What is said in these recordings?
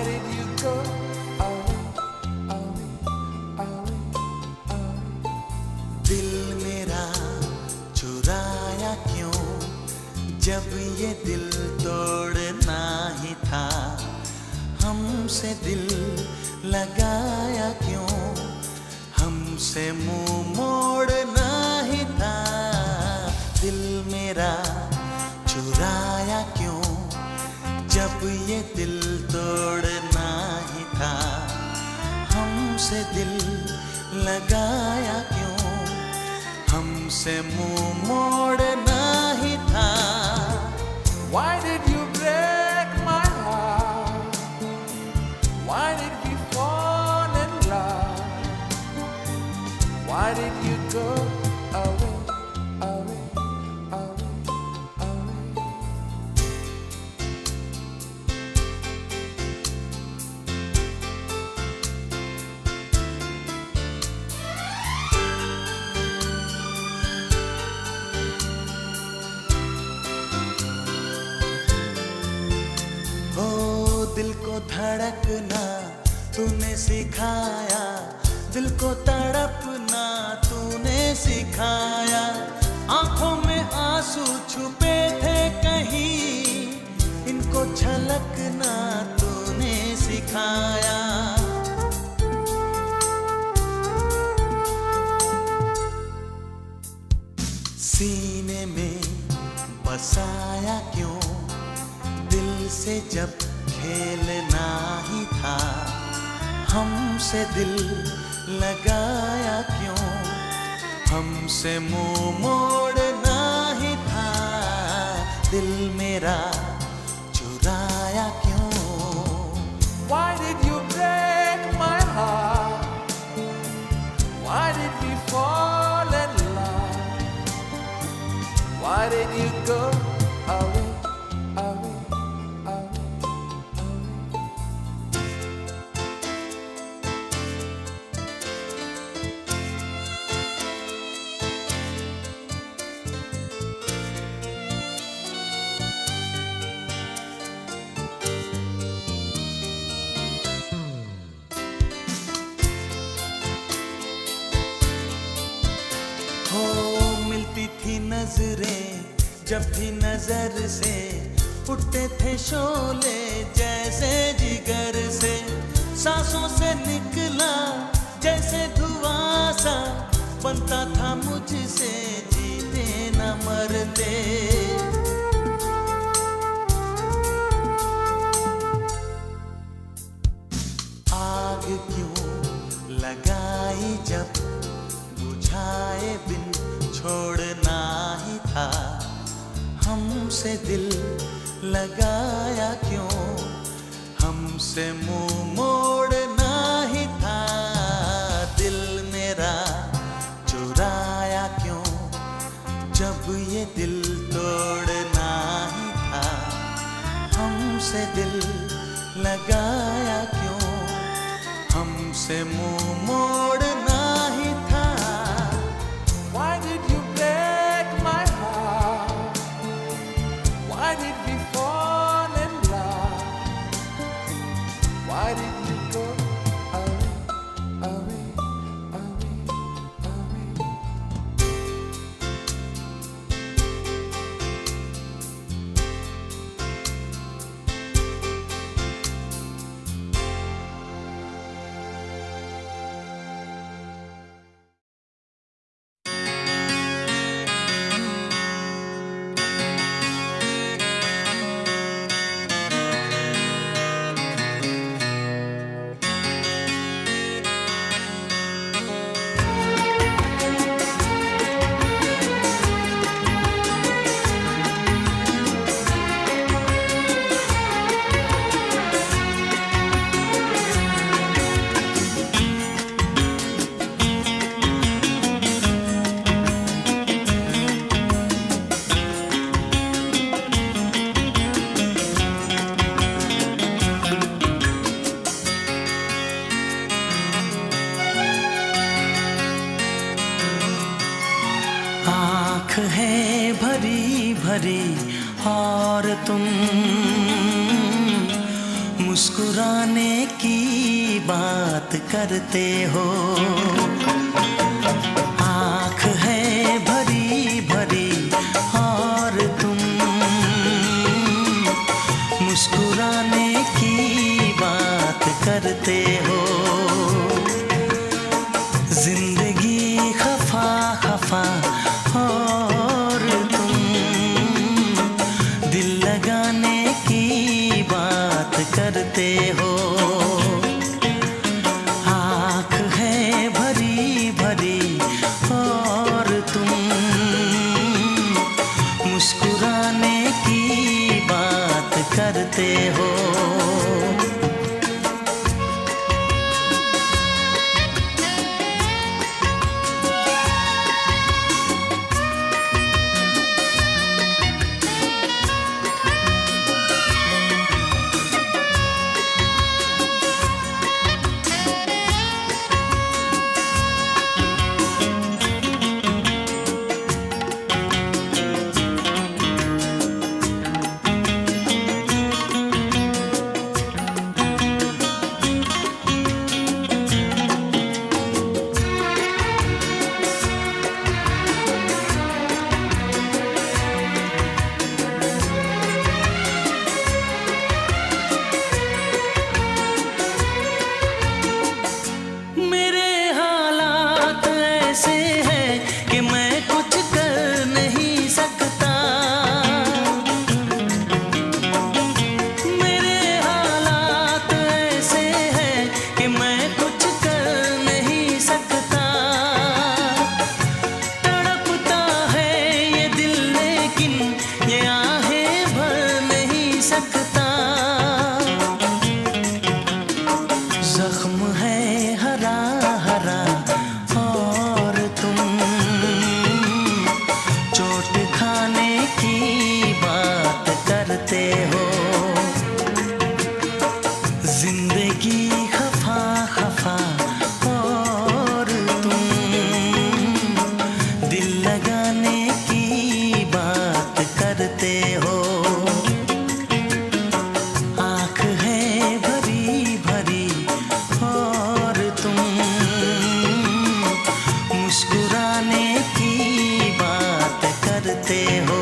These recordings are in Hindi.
Why did you go away, away, away, away? दिल मेरा चुराया क्यों, जब ये दिल तोड़ना ही था। हमसे दिल लगाया क्यों, हमसे मुंह मोड़ना ही था। दिल मेरा चुराया क्यों, जब ये दिल तोड़ना ही था। हमसे दिल लगाया क्यों, हमसे मुंह मोड़ना ही था। Why did you break my heart? Why did we fall in love? Why did you go away, away, away, away? ओ दिल को धड़कना तूने सिखाया, दिल को तड़पना तूने सिखाया। आंखों में आंसू छुपे थे कहीं, इनको झलकना तूने सिखाया। सीने में बसाया क्यों, दिल से जब खेलना ही था। हमसे दिल लगाया क्यों, हमसे मुंह मोड़ना ही था। दिल मेरा चुराया क्यों। Why did you break my heart? Why did we fall in love? Why did you go away, away, away, away? हो मिलती थी नजरें जब भी नजर से, उठते थे शोले जैसे जिगर से। सांसों से निकला जैसे धुआं सा, बनता था मुझसे जीते न मरते। आग क्यों लगाई जब बुझाए बिन छोड़ना ही था। हमसे दिल लगाया क्यों, हमसे मुंह मोड़ना ही था। दिल मेरा चुराया क्यों, जब ये दिल तोड़ना ही था। हमसे दिल लगाया क्यों, हमसे मुंह मोड़ना ही था। Why did you break my heart? Why did we fall in love? Why did you go away, away, away, away? आँख है भरी भरी और तुम मुस्कुराने की बात करते हो। आँख है भरी भरी और तुम मुस्कुराने की बात करते हो। जिंदगी खफा खफा और तुम दिल लगाने की बात करते हो। आँख है भरी भरी और तुम मुस्कुराने की बात करते हो। जख्म है हरा हरा और तुम चोट खाने की बात करते हो। जिंदगी खफा खफा और तुम दिल लगाने की बात करते हो। आँख है भरी भरी और तुम मुस्कुराने की बात करते हो।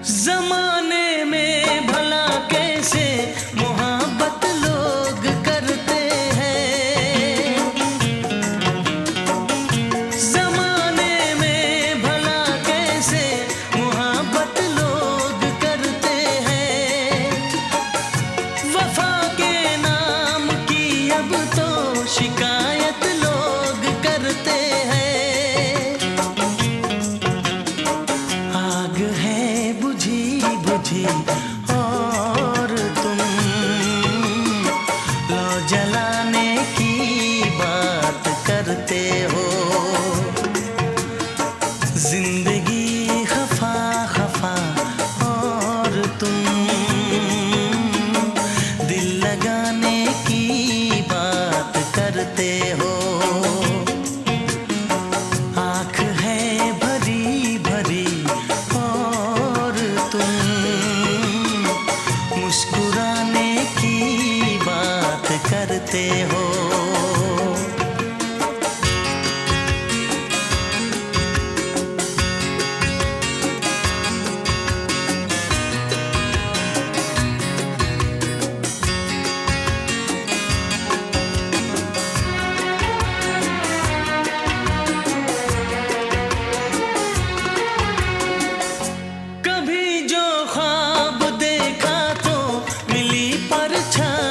ज़माने में भला कैसे मोहब्बत लोग करते हैं। ज़माने में भला कैसे मोहब्बत लोग करते हैं। वफा के नाम की अब तो शिकायत लोग करते हैं। आग है बुझी बुझी और तुम लो जलाने की बात करते हो। जिंदगी खफा खफा और तुम दिल लगाने की बात करते हो। आँख है भरी भरी और तुम मुस्कुराने की बात करते हो। कभी जो ख्वाब देखा तो मिली परछाई।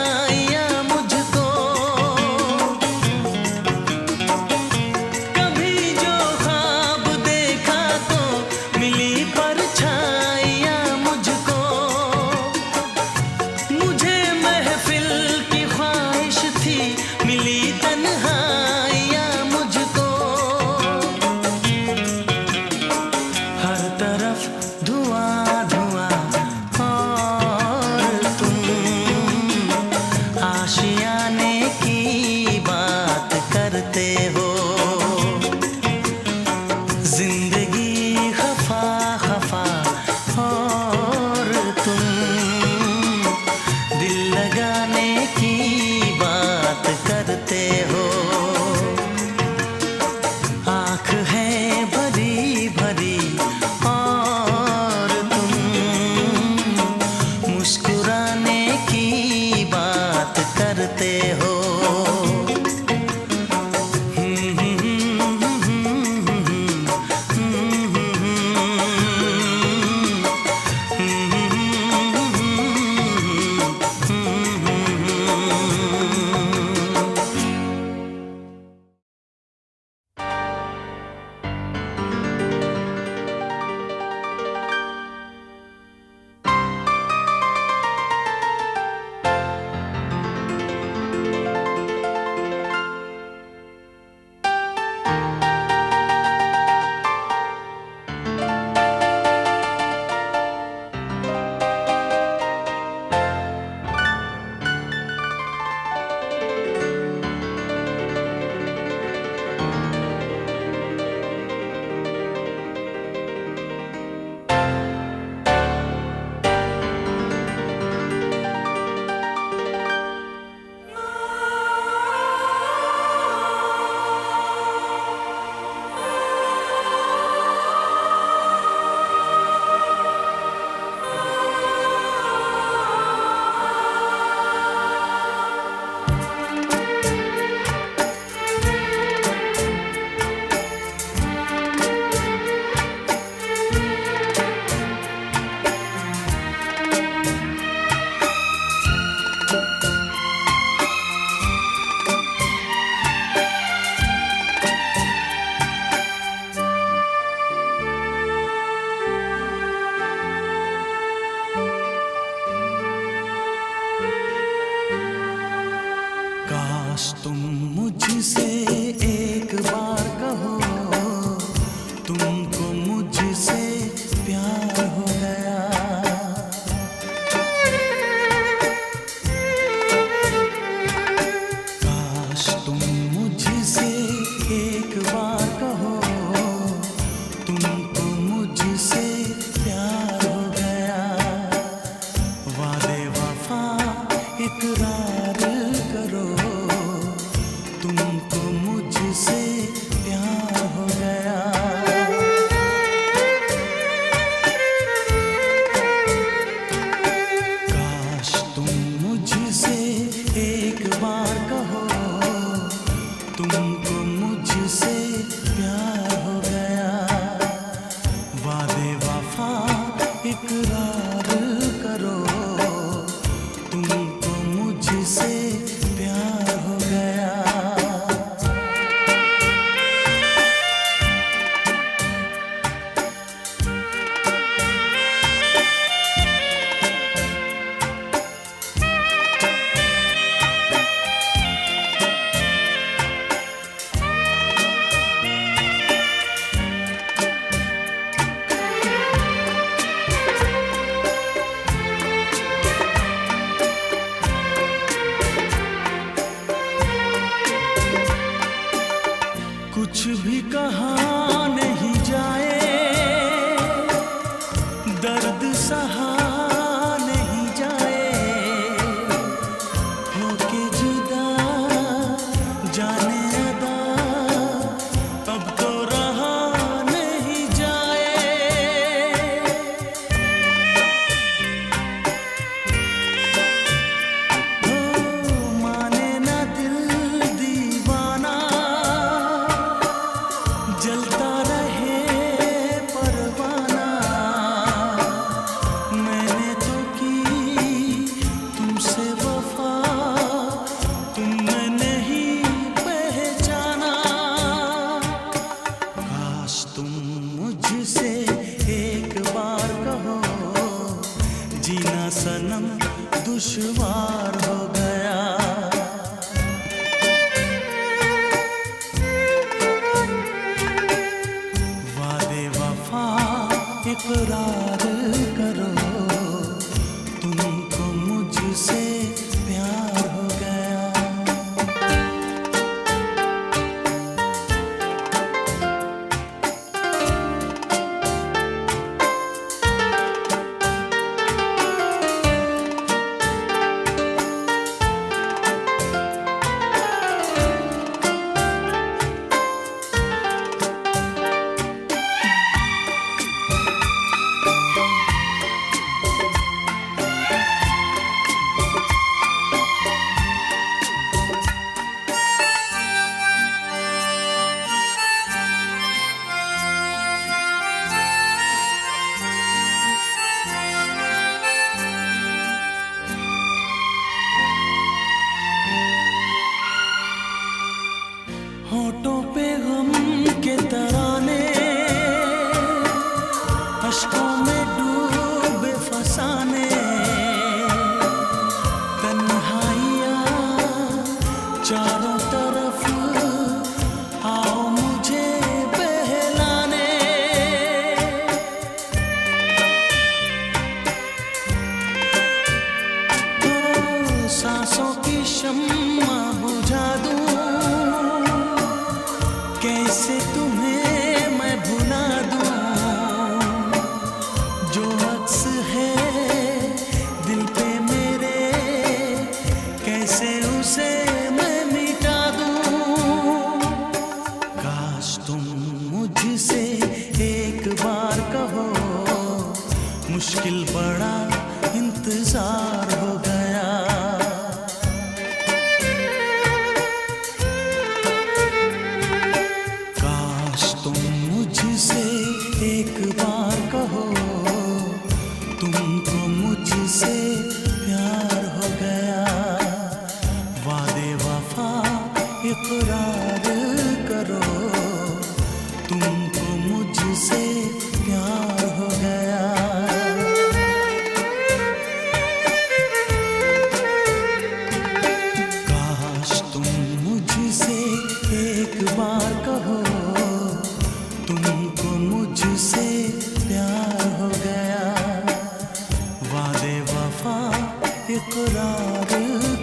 काश तुम मुझसे एक बार कहो, तुमको मुझसे प्यार हो गया। काश तुम मुझसे एक बार कहो, तुमको मुझसे प्यार हो गया। वादे वफा इकरार करो, तुमको मुझसे प्यार हो गया। काश तुम मुझसे एक बार कहो, तुमको मुझसे प्यार हो गया। वादे वफा इकरार करो, तुमको मुझसे प्यार हो गया। कुछ भी कहा नहीं जाए, दर्द सहा नहीं जाए, होके जुदा जाने अदा अब तो रहा नहीं जाए। माने ना दिल दीवाना, जलता रहे परवाना। मैंने तो की तुमसे वफा, तुमने नहीं पहचाना। काश तुम मुझसे एक बार कहो, जीना सनम दुश्वार हो गया। इकरार करो, तुमको मुझसे प्यार हो गया। होठों पे गम के तराने, अश्कों में डूबे फसाने। तन्हाइयाँ चारों तरफ, आओ मुझे बहलाने। सांसों की शम्मा बुझा दूं, कैसे तुम्हें मैं भुला दूं। जो अक्स है दिल पे मेरे, कैसे उसे मैं मिटा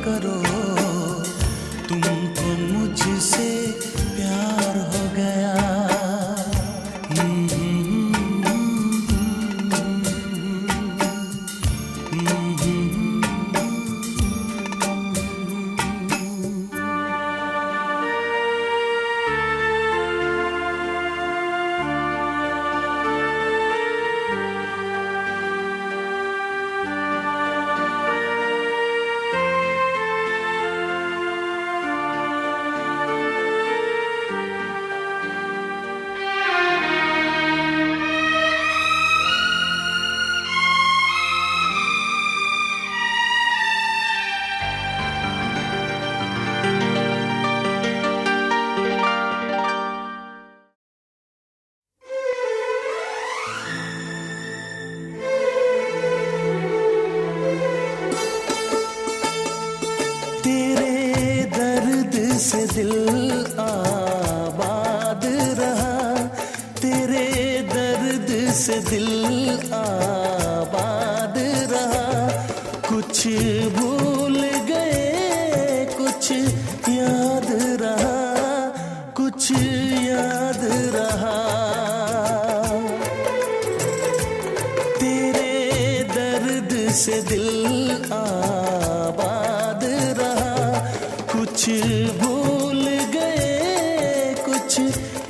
करो, तुमको मुझसे प्यार हो गया। से दिल आबाद रहा, तेरे दर्द से दिल आबाद रहा। कुछ भूल गए, कुछ याद रहा, कुछ याद रहा। तेरे दर्द से दिल आबाद रहा। कुछ भूल गए, कुछ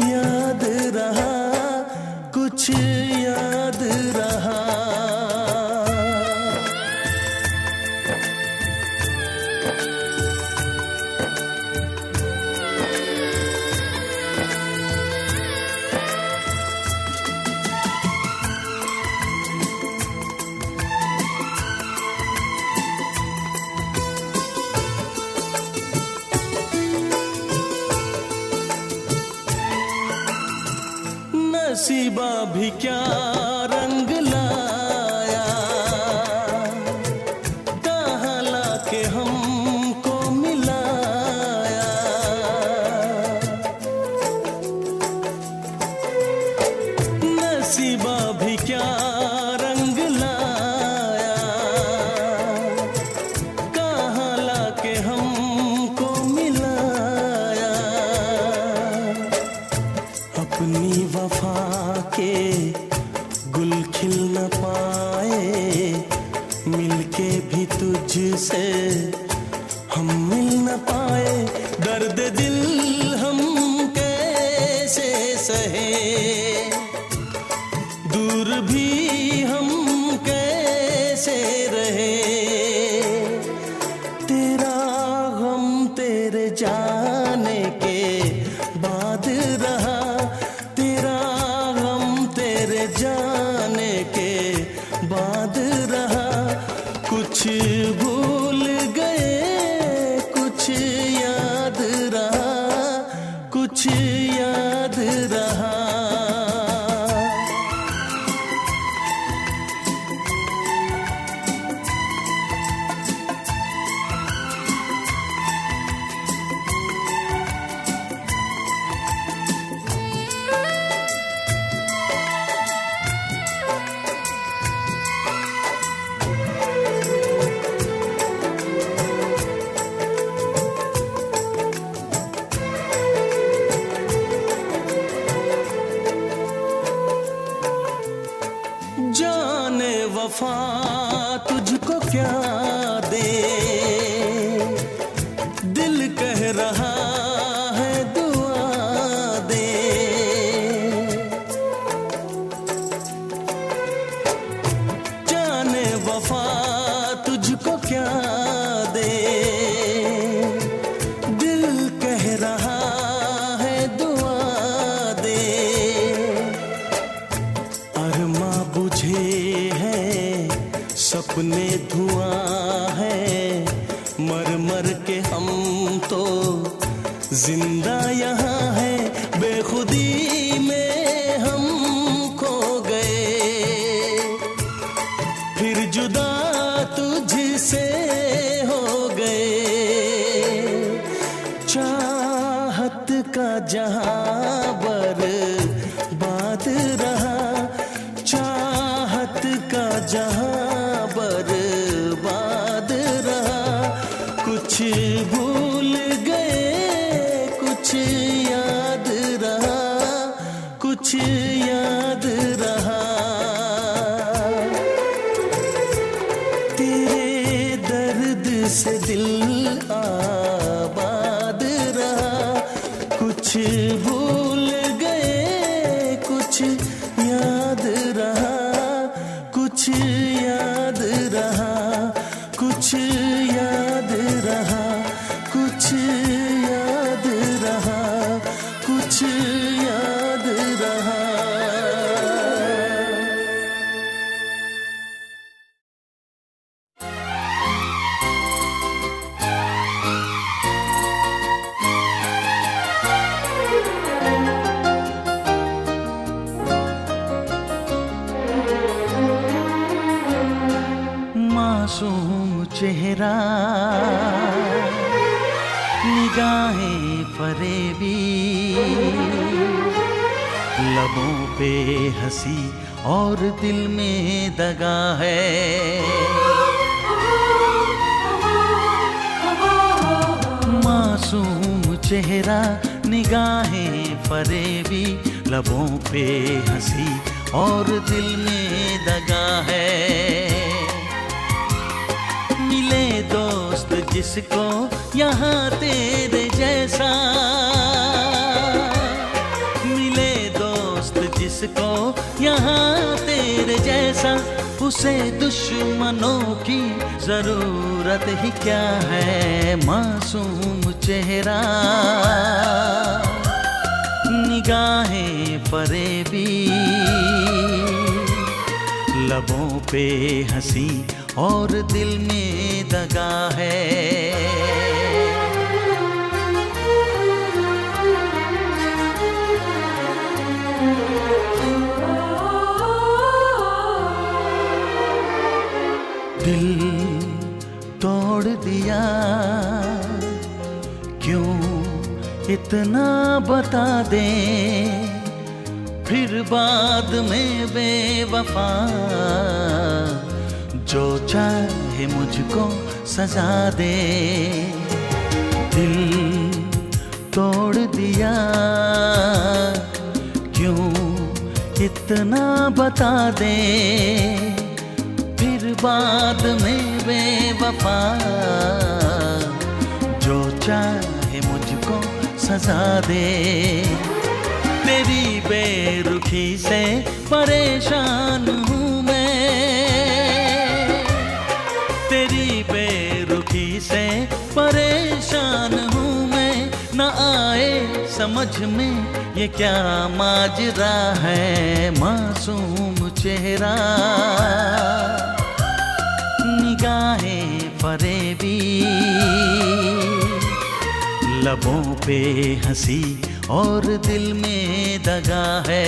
याद रहा, कुछ याद रहा। नसीबा भी क्या रंग लाया, कहाँ लाके हमको मिलाया। नसीबा भी क्या रंग लाया, कहाँ लाके हमको मिलाया। अपनी वफा के गुल खिल न पाए, मिलके भी तुझसे हम मिल न पाए। दर्द दिल हम कैसे सहे, दूर भी हम कैसे रहे। तेरा गम तेरे जाने के बाद रहा, जाने के बाद रहा। कुछ भूल गए, कुछ याद रहा, कुछ याद रहा। जाने वफा तुझको क्या दे, दिल कह रहा है दुआ दे। जाने वफा तुझको क्या दे, दिल कह रहा है दुआ दे। अरमा बुझे सपने धुआं है, मर मर के हम तो जिंदा यहाँ है। बेखुदी में हम खो गए, फिर जुदा तुझसे हो गए। चाहत का जहां बर्बाद रहा, चाहत का जहां बर्बाद रहा। आबाद रहा। कुछ भूल गए, कुछ याद रहा, कुछ याद रहा, कुछ याद रहा, कुछ याद रहा, कुछ याद रहा। मासूम चेहरा, निगाहें फरेबी, लबों पे हंसी और दिल में दगा है। मासूम चेहरा, निगाहें फरेबी, लबों पे हंसी और दिल में दगा है। मिले दोस्त जिसको यहाँ तेरे जैसा, मिले दोस्त जिसको यहाँ तेरे जैसा, उसे दुश्मनों की जरूरत ही क्या है। मासूम चेहरा, निगाहें फरेबी, लबों पे हंसी और दिल में दगा है। दिल तोड़ दिया क्यों इतना बता दे, फिर बाद में बेवफा जो चाहे मुझको सजा दे। दिल तोड़ दिया क्यों इतना बता दे, फिर बाद में बेवफा जो चाहे मुझको सजा दे। तेरी बेरुखी से परेशान हूँ मैं, तेरी बेरुखी से परेशान हूँ मैं। न आए समझ में ये क्या माजरा है। मासूम चेहरा, निगाहें फरेबी, लबों पे हंसी और दिल में दगा है।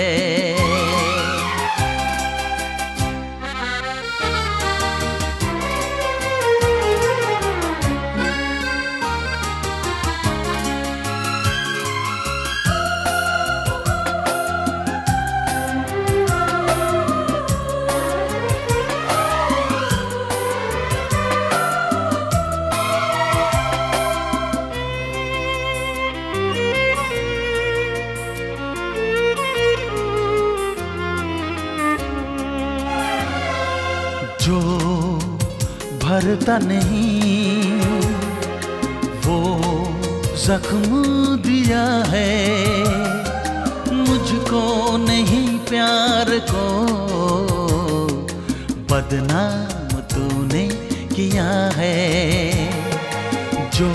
जो भरता नहीं वो जख्म दिया है, मुझको नहीं प्यार को बदनाम तूने किया है। जो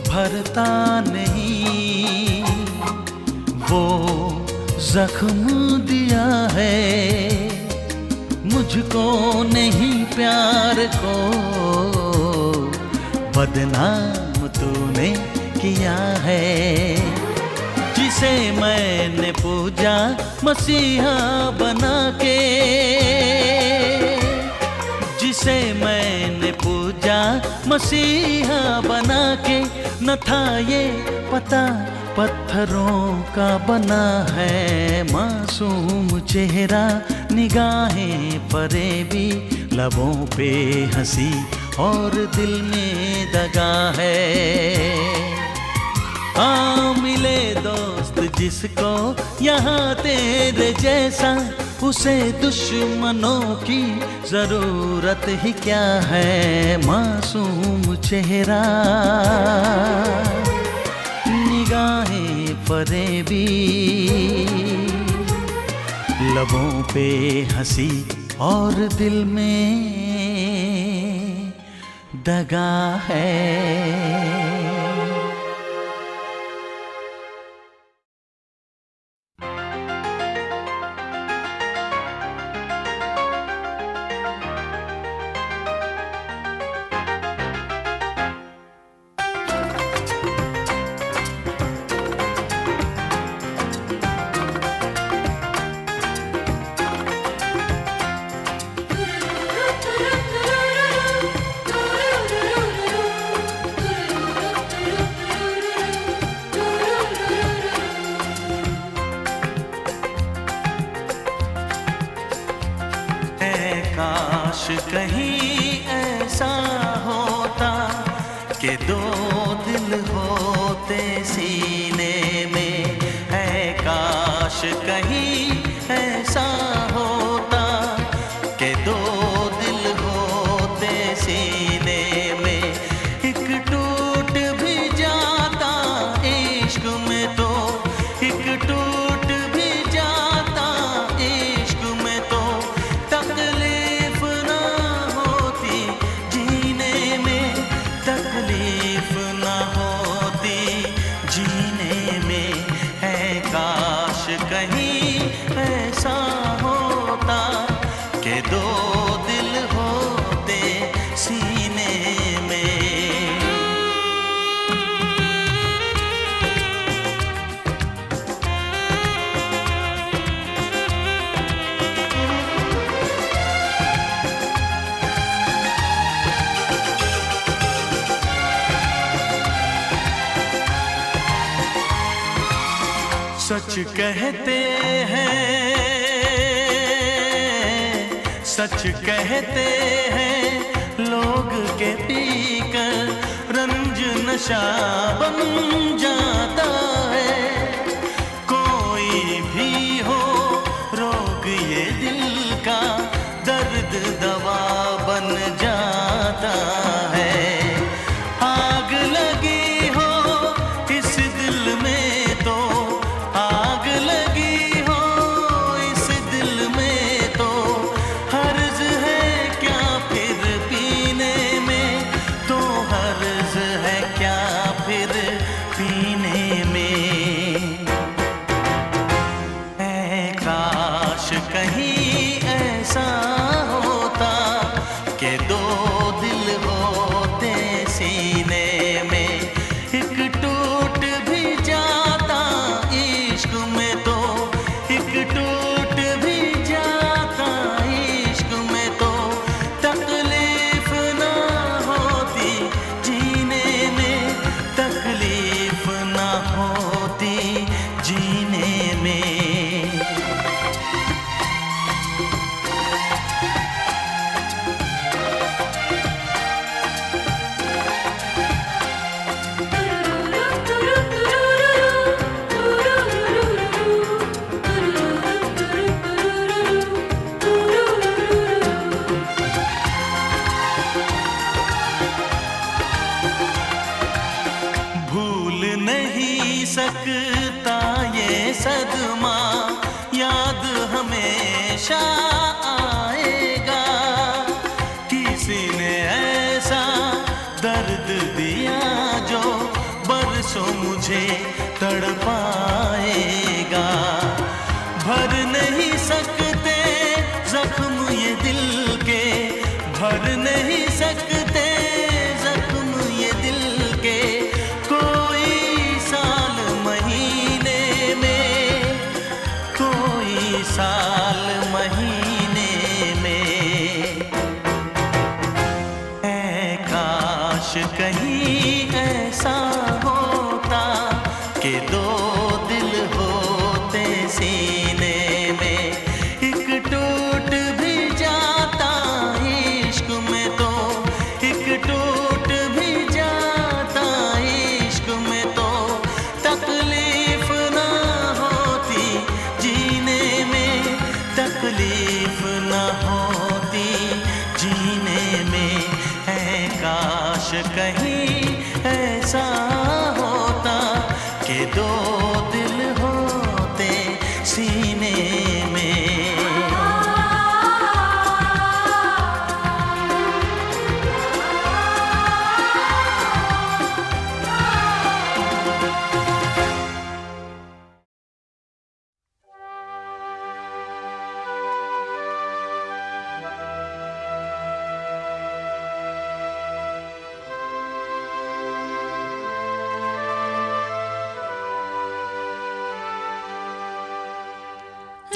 भरता नहीं वो जख्म दिया है, मुझको नहीं प्यार को बदनाम तूने किया है। जिसे मैंने पूजा मसीहा बना के, जिसे मैंने पूजा मसीहा बना के, न था ये पता पत्थरों का बना है। मासूम चेहरा, निगाहें फरेबी, लबों पे हंसी और दिल में दगा है। मिले दोस्त जिसको यहाँ तेरे जैसा, उसे दुश्मनों की जरूरत ही क्या है, मासूम चेहरा निगाहें फरेबी, लबों पे हंसी और दिल में दगा है। काश कहीं ऐसा होता कि दो दिल होते सीने में, है काश कहीं ऐसा होता कि दो दिल होते सीने में, एक टूट भी जाता इश्क में तो, एक टूट भी जाता इश्क में तो, तकलीफ ना होती जीने में, तकलीफ ना होती जीने में, है काश कहीं ऐसा होता कि दो दिल होते सीने में। सच कहते हैं, सच कहते हैं लोग के पीकर रंज नशा बन जाता है, कोई भी हो रोग ये दिल का दर्द दवा बन जाता है, आग लगी हो इस दिल में तो, आग लगी हो इस दिल में तो, हर्ज है क्या फिर पीने में, तो हर्ज है क्या फिर पीने में, है काश कहीं ऐसा होता कि दो दिल होते सीने में, एक टूट भी जाता इश्क में तो, एक टूट भी जाता इश्क में तो, तकलीफ ना होती जीने में, तकलीफ ना होती जीने में। भूल नहीं सकता ये सदमा, याद हमेशा आएगा, किसी ने ऐसा दर्द दिया जो बरसों मुझे तड़पाएगा, भर नहीं सकते जख्म ये दिल के, भर नहीं सकते जख्म ये दिल के, कोई साल महीने में, कोई साल महीने में, है काश कहीं ऐसा होता कि दो दिल होते सीने में, एक टूट भी जाता इश्क में तो, एक टूट भी जाता इश्क में तो, तकलीफ ना होती जीने में, तकलीफ ऐसा होता कि दो दिल होते सीने में।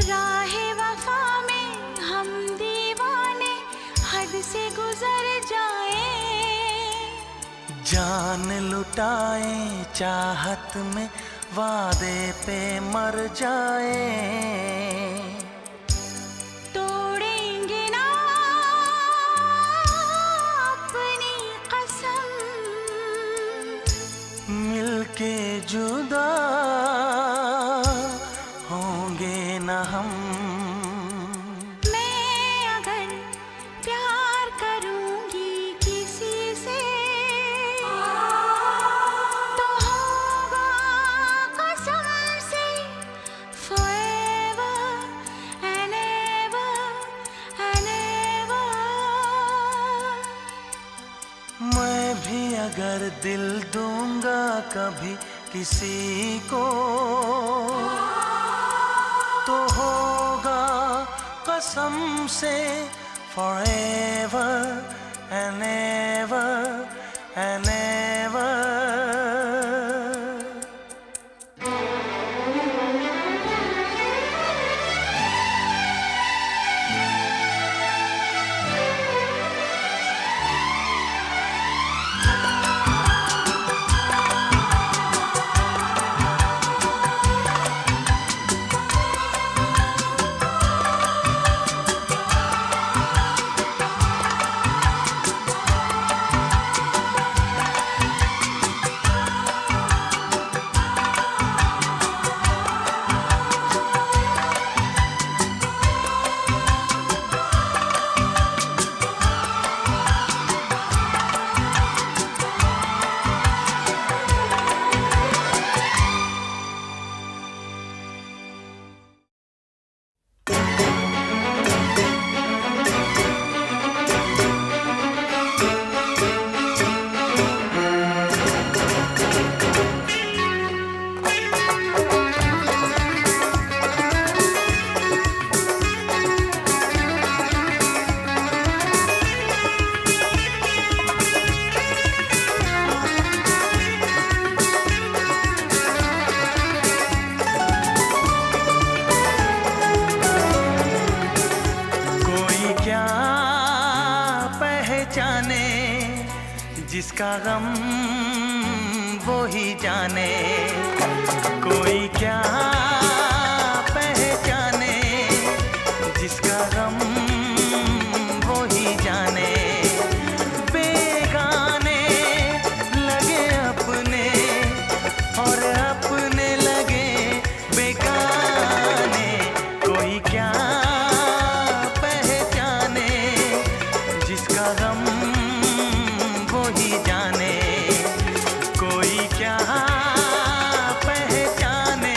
राहे वफा में हम दीवाने हद से गुजर जाए, जान लुटाए चाहत में वादे पे मर जाए। तोड़ेंगे ना अपनी कसम, मिलके जुदा होंगे न हम। मैं अगर प्यार करूंगी किसी से तो होगा कसम से forever and ever and ever। मैं भी अगर दिल दूंगा कभी किसी को तो होगा कसम से forever and ever and ever। जिसका गम वो ही जाने, कोई क्या पहचाने, जिसका गम वो ही जाने। बेगाने लगे अपने और अपने लगे बेगाने, कोई क्या पहचाने, जिसका गम जाने, कोई क्या पहचाने,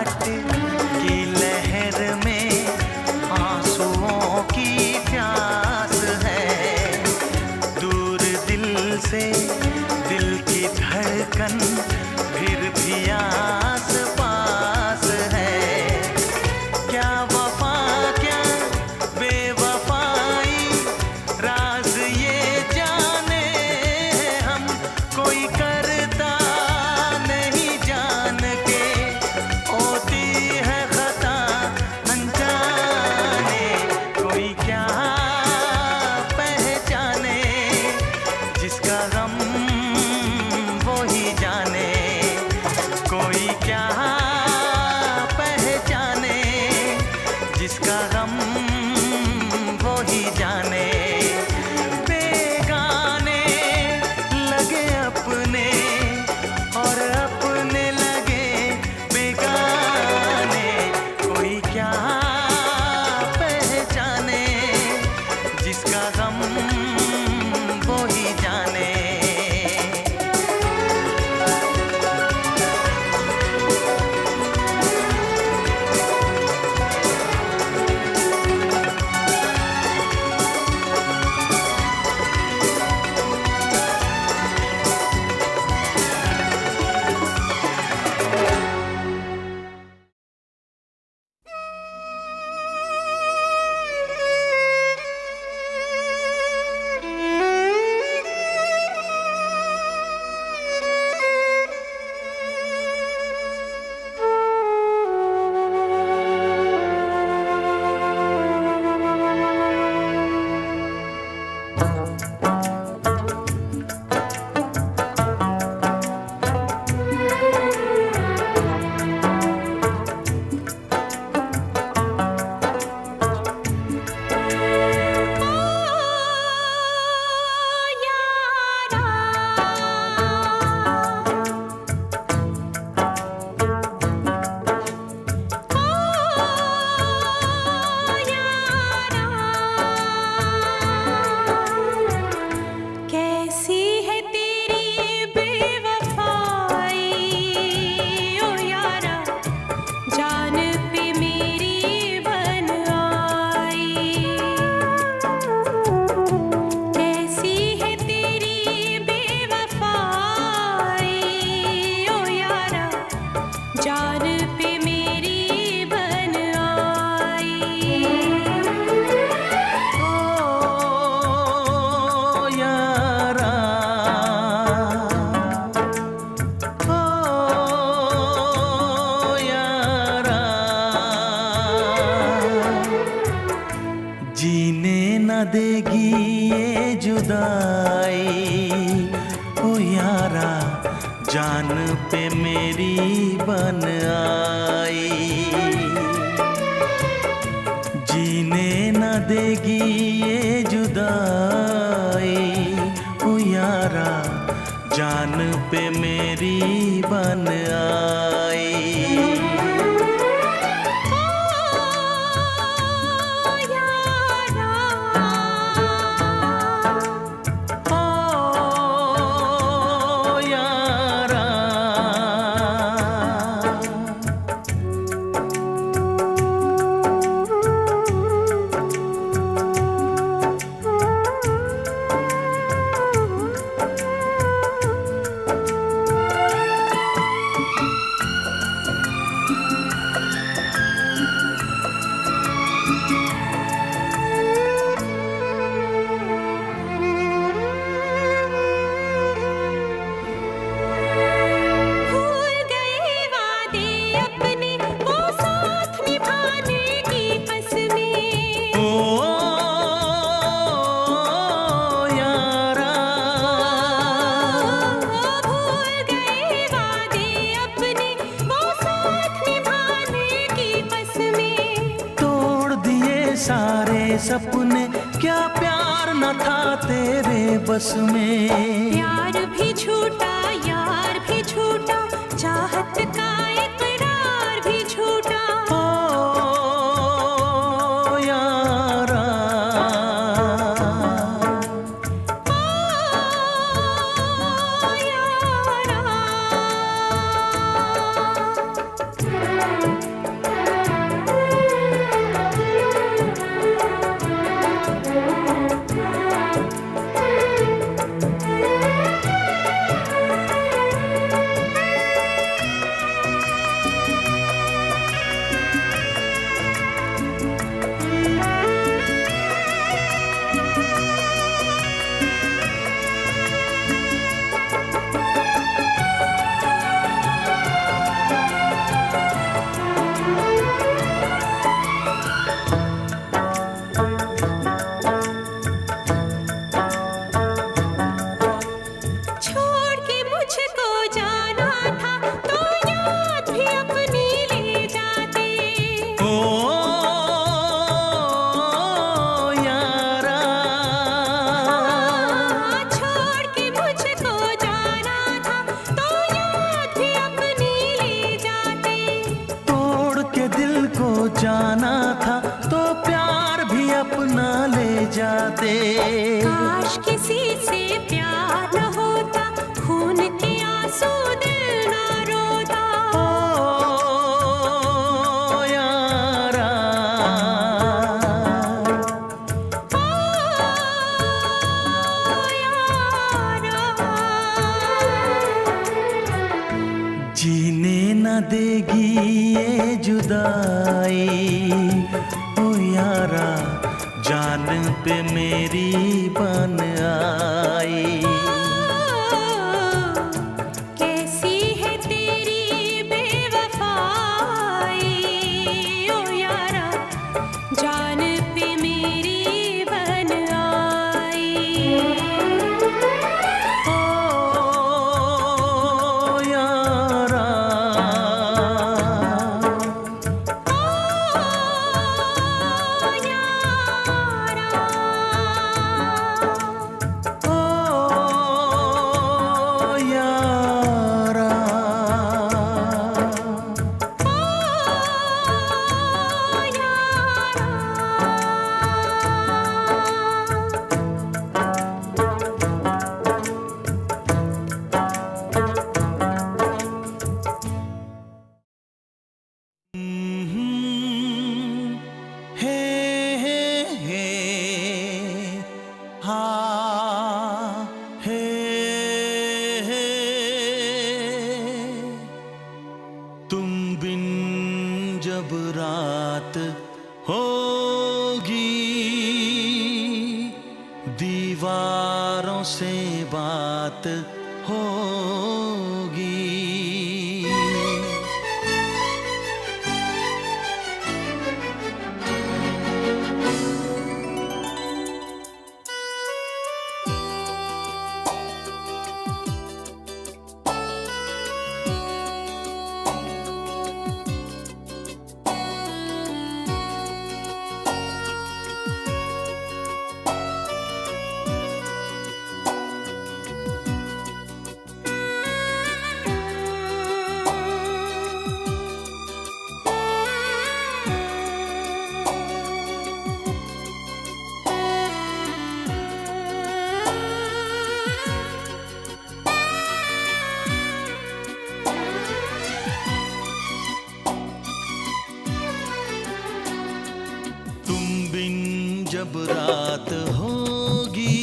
आहट की लहर में आंसुओं की प्यास है। दूर दिल से दिल की धड़कन फिर भी आस पास है। क्या वफा क्या बेवफाई राज ये जाने हम, कोई करता नहीं जान के, होती है खता अनजाने। कोई क्या पहचाने जिसका गम वो ही जाने। कोई क्या पहचाने जिसका गम वो ही जाने। बेगाने लगे अपने और अपने लगे बेगाने। कोई क्या पहचाने जिसका गम वो ही जाने। जीने न देगी ये जुदाई, ओ यारा जान पे मेरी बन आई। जीने न देगी ये जुदाई, ओ यारा जान पे मेरी बन आई। सारे सपने क्या प्यार न था तेरे बस में। प्यार भी झूठा यार भी झूठा, चाहत का इकरार भी झूठा। ओ यारा ओ यारा जाना था तो प्यार भी अपना ले जाते। काश किसी से प्यार न होता, खून के आंसू दिल न रोता। ओ यारा, जीने न देगी ये जुदाई। ओ यारा, जान पे मेरी बन आई। कैसी है तेरी बेवफाई, ओ यारा, जान पे मेरी बन आई। तुम बिन जब रात होगी, दीवारों से बात होगी। जब रात होगी,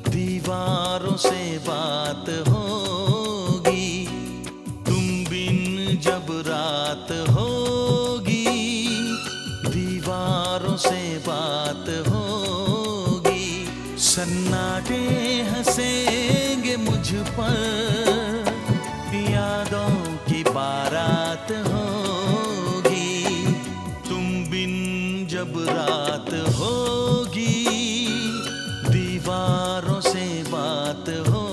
दीवारों से बात होगी। तुम बिन जब रात होगी, दीवारों से बात होगी। सन्नाटे हंसेंगे मुझ पर, यादों की बारात होगी। तुम बिन जब रात होगी, दीवारों से बात होगी।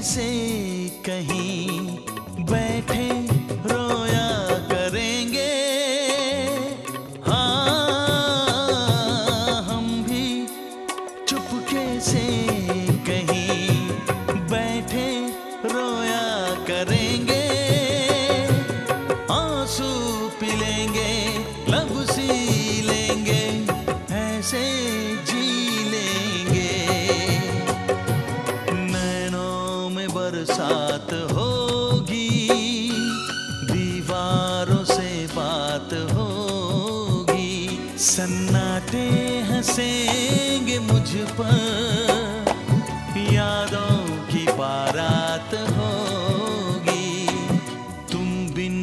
से कहीं बैठे रोया करेंगे। हाँ, हम भी चुपके से कहीं बैठे रोया करेंगे। आंसू पी लेंगे, लब सी लेंगे, ऐसे जी लेंगे। बरसात होगी, दीवारों से बात होगी। सन्नाटे हंसेंगे मुझ पर, यादों की बारात होगी। तुम बिन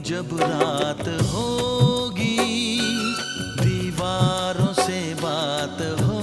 जब रात होगी, दीवारों से बात होगी।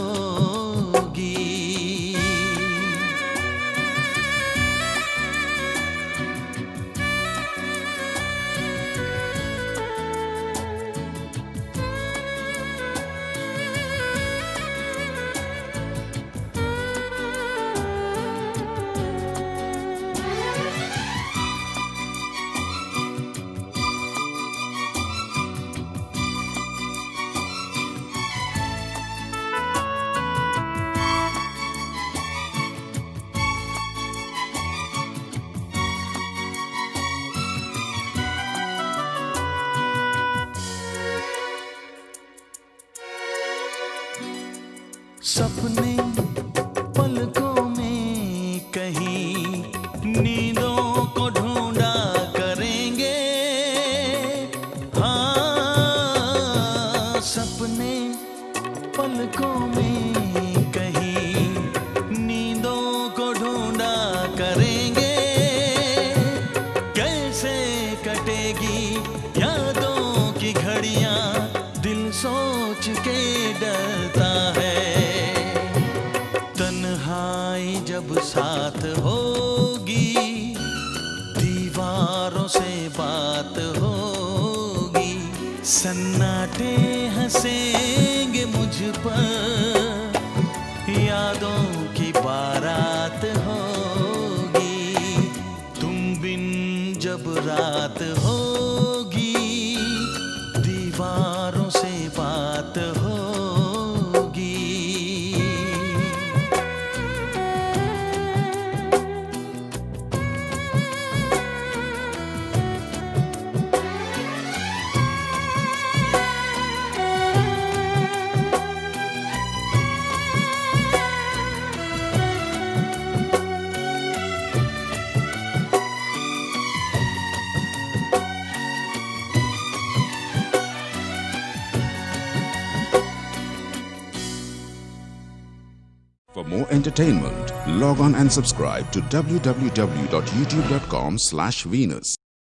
सपने पलकों में कहीं नींदों को ढूंढा करेंगे। हाँ, सपने पलकों में कहीं नींदों को ढूंढा करेंगे। कैसे कटेगी यादों की घड़ियां, दिल सोच के डरता है। तन्हाई जब साथ होगी, दीवारों से बात होगी। सन्नाटे हंसेंगे मुझ पर, यादों की बारात होगी। तुम बिन जब रात होगी, दीवारों से बात होगी। For more entertainment, log on and subscribe to www.youtube.com/Venus.